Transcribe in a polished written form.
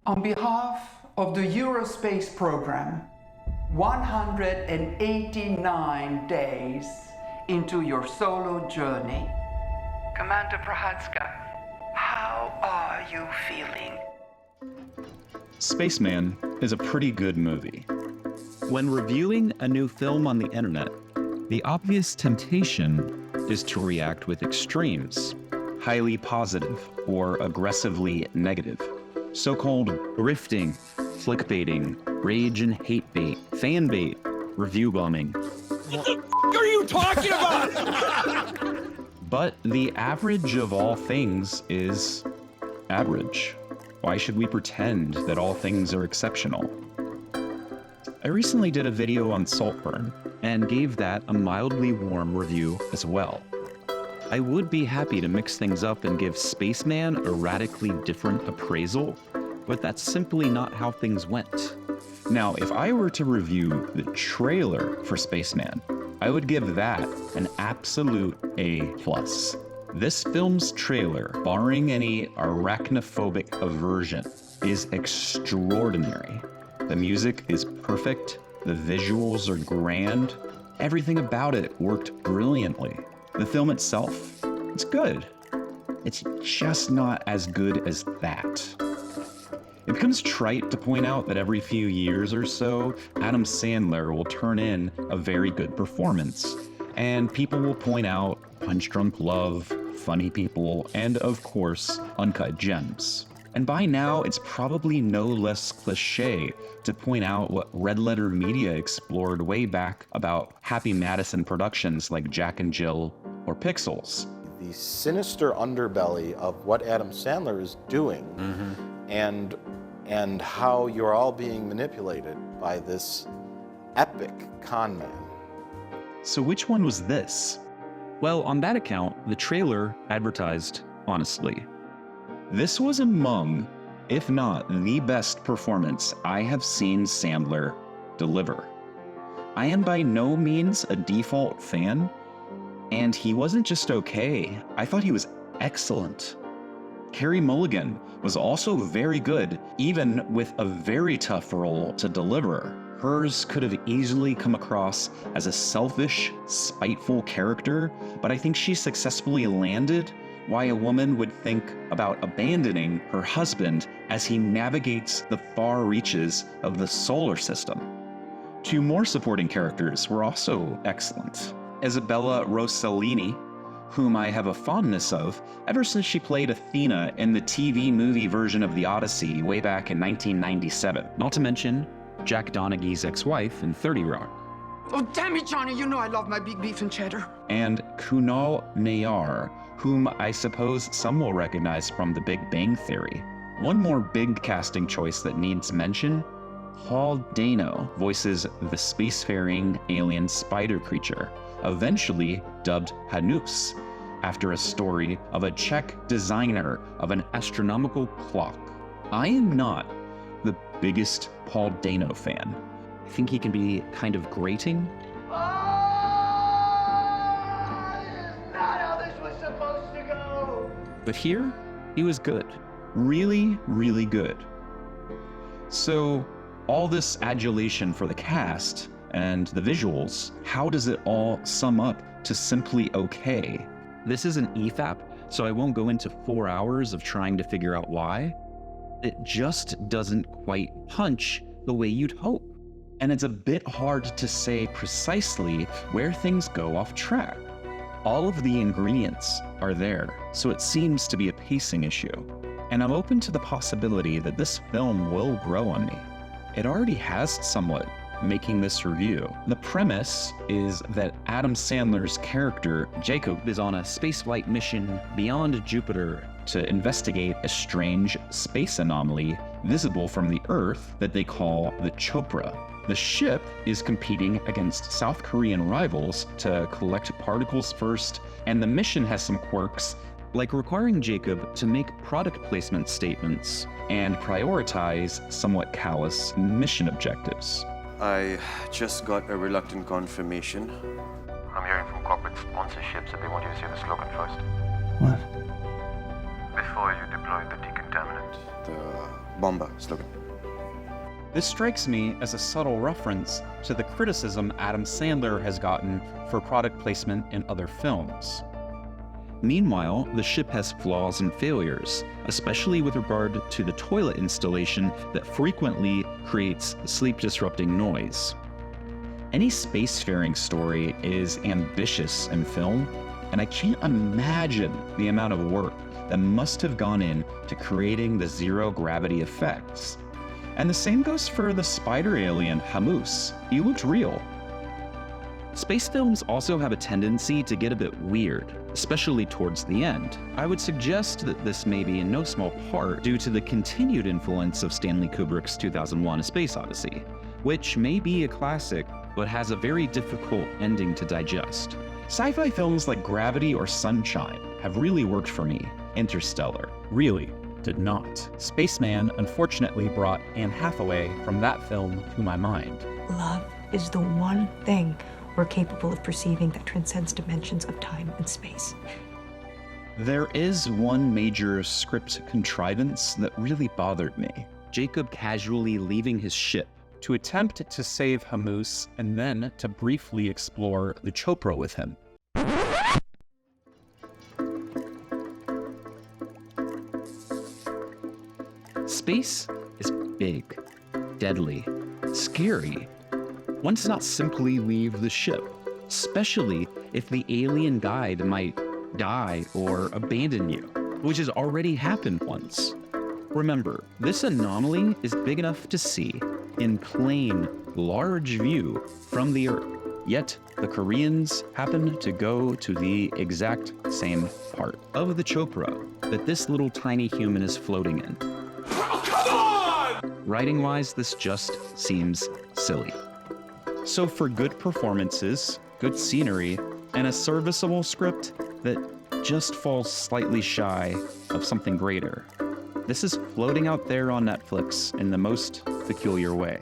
On behalf of the Eurospace program, 189 days into your solo journey. Commander Prohatska, how are you feeling? Spaceman is a pretty good movie. When reviewing a new film on the internet, the obvious temptation is to react with extremes, highly positive or aggressively negative. So-called grifting, clickbaiting, rage and hate bait, fan bait, review bombing. What the f*** are you talking about? But the average of all things is average. Why should we pretend that all things are exceptional? I recently did a video on Saltburn and gave that a mildly warm review as well. I would be happy to mix things up and give Spaceman a radically different appraisal, but that's simply not how things went. Now, if I were to review the trailer for Spaceman, I would give that an absolute A+. This film's trailer, barring any arachnophobic aversion, is extraordinary. The music is perfect, the visuals are grand, everything about it worked brilliantly. The film itself, it's good. It's just not as good as that. It becomes trite to point out that every few years or so, Adam Sandler will turn in a very good performance, and people will point out Punch Drunk Love, funny people, and of course, uncut gems. And by now, it's probably no less cliche to point out what Red Letter Media explored way back about Happy Madison productions like Jack and Jill or Pixels. The sinister underbelly of what Adam Sandler is doing and how you're all being manipulated by this epic con man. So which one was this? Well, on that account, the trailer advertised honestly. This was among, if not the best performance I have seen Sandler deliver. I am by no means a default fan, and he wasn't just okay, I thought he was excellent. Carey Mulligan was also very good, even with a very tough role to deliver. Hers could have easily come across as a selfish, spiteful character, but I think she successfully landed why a woman would think about abandoning her husband as he navigates the far reaches of the solar system. Two more supporting characters were also excellent. Isabella Rossellini, whom I have a fondness of ever since she played Athena in the TV movie version of The Odyssey way back in 1997. Not to mention Jack Donaghy's ex-wife in 30 Rock. Oh, damn it, Johnny, you know I love my big beef and cheddar. And Kunal Nayyar, whom I suppose some will recognize from The Big Bang Theory. One more big casting choice that needs mention, Paul Dano voices the spacefaring alien spider creature, eventually dubbed Hanus, after a story of a Czech designer of an astronomical clock. I am not the biggest Paul Dano fan. I think he can be kind of grating. But here, he was good. Really, really good. So, all this adulation for the cast and the visuals, how does it all sum up to simply okay? This is an EFAP, so I won't go into 4 hours of trying to figure out why. It just doesn't quite punch the way you'd hope. And it's a bit hard to say precisely where things go off track. All of the ingredients are there, so it seems to be a pacing issue. And I'm open to the possibility that this film will grow on me. It already has somewhat, making this review. The premise is that Adam Sandler's character, Jacob, is on a spaceflight mission beyond Jupiter to investigate a strange space anomaly visible from the Earth that they call the Chopra. The ship is competing against South Korean rivals to collect particles first, and the mission has some quirks, like requiring Jacob to make product placement statements and prioritize somewhat callous mission objectives. I just got a reluctant confirmation. I'm hearing from corporate sponsorships that they want you to say the slogan first. What? Before you deploy the decontaminant. The bomber slogan. This strikes me as a subtle reference to the criticism Adam Sandler has gotten for product placement in other films. Meanwhile, the ship has flaws and failures, especially with regard to the toilet installation that frequently creates sleep-disrupting noise. Any spacefaring story is ambitious in film, and I can't imagine the amount of work that must have gone into creating the zero-gravity effects. And the same goes for the spider alien, Hamus. He looked real. Space films also have a tendency to get a bit weird, especially towards the end. I would suggest that this may be in no small part due to the continued influence of Stanley Kubrick's 2001: A Space Odyssey, which may be a classic, but has a very difficult ending to digest. Sci-fi films like Gravity or Sunshine have really worked for me. Interstellar really did not. Spaceman unfortunately brought Anne Hathaway from that film to my mind. Love is the one thing we're capable of perceiving that transcends dimensions of time and space. There is one major script contrivance that really bothered me. Jacob casually leaving his ship to attempt to save Hamus and then to briefly explore the Chopra with him. Space is big, deadly, scary. One does not simply leave the ship, especially if the alien guide might die or abandon you, which has already happened once. Remember, this anomaly is big enough to see in plain, large view from the Earth. Yet, the Koreans happen to go to the exact same part of the Chopra that this little tiny human is floating in. Oh, come on! Writing-wise, this just seems silly. So for good performances, good scenery, and a serviceable script that just falls slightly shy of something greater, this is floating out there on Netflix in the most peculiar way.